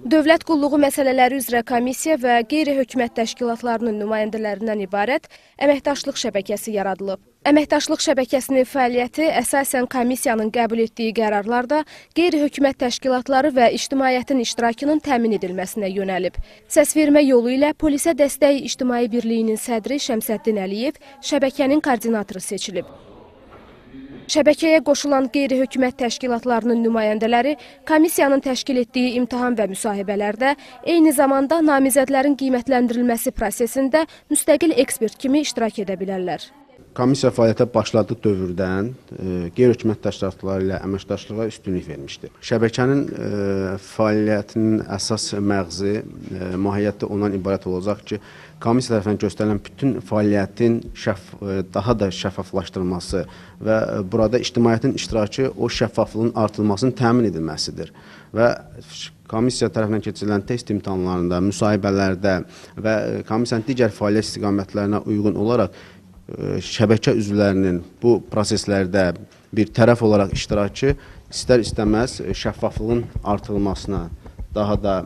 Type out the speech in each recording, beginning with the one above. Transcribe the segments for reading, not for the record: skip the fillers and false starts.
Dövlət qulluğu məsələləri üzrə komissiya və qeyri-hökumət təşkilatlarının nümayəndələrindən ibarət əməkdaşlıq şəbəkəsi yaradılıb. Əməkdaşlıq şəbəkəsinin fəaliyyəti əsasən komissiyanın qəbul etdiyi qərarlarda qeyri-hökumət təşkilatları və ictimaiyyətin iştirakının təmin edilməsinə yönəlib. Səsvermə yolu ilə Polisə Dəstək İctimai Birliyinin sədri Şəmsəddin Əliyev şəbəkənin koordinatoru seçilib. Şəbəkəyə qoşulan qeyri-hökumət təşkilatlarının nümayəndələri komissiyanın təşkil etdiyi imtahan və müsahibələrdə, eyni zamanda namizədlərin qiymətləndirilməsi prosesində müstəqil ekspert kimi iştirak edə bilərlər. Komissiya fəaliyyətə başladığı dövrdən qeyri-hökumət təşkilatları ilə əməkdaşlığa üstünlük vermişdir. Şəbəkənin fəaliyyətinin əsas məğzi, mahiyyəti ondan ibarət olacaq ki, komissiya tərəfindən göstərilən bütün fəaliyyətin daha da şəffaflaşdırılması və burada ictimaiyyətin iştirakı o şəffaflığın artırılmasının təmin edilməsidir. Və komissiya tərəfindən keçirilən test imtahanlarında, müsahibələrdə və komissiyanın digər fəaliyyət istiqamətlərinə uyğun olaraq şəbəkə üzvlərinin bu proseslərdə bir tərəf olaraq iştirakı istər-istəməz şəffaflığın artırılmasına daha da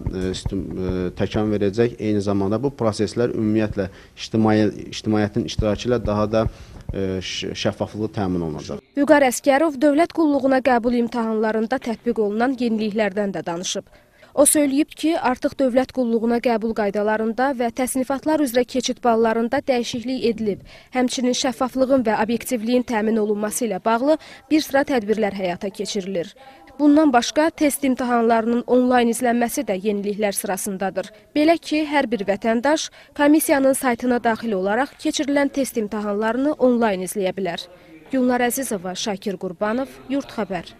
təkan verəcək. Eyni zamanda bu proseslər ümumiyyətlə ictimaiyyətin iştirakı ilə daha da şəffaflığı təmin olunacaq. Vüqar Əsgərov dövlət qulluğuna qəbul imtahanlarında tətbiq olunan yeniliklərdən də danışıb. O söyləyib ki, artıq dövlət qulluğuna qəbul qaydalarında və təsnifatlar üzrə keçid ballarında dəyişiklik edilib. Həmçinin şəffaflığın və obyektivliyin təmin olunması ilə bağlı bir sıra tədbirlər həyata keçirilir. Bundan başqa test imtahanlarının onlayn izlənməsi də yeniliklər sırasındadır. Belə ki, hər bir vətəndaş komissiyanın saytına daxil olaraq keçirilən test imtahanlarını onlayn izləyə bilər. Gülnar Əzizova, Şakir Qurbanov, Yurt Xəbər.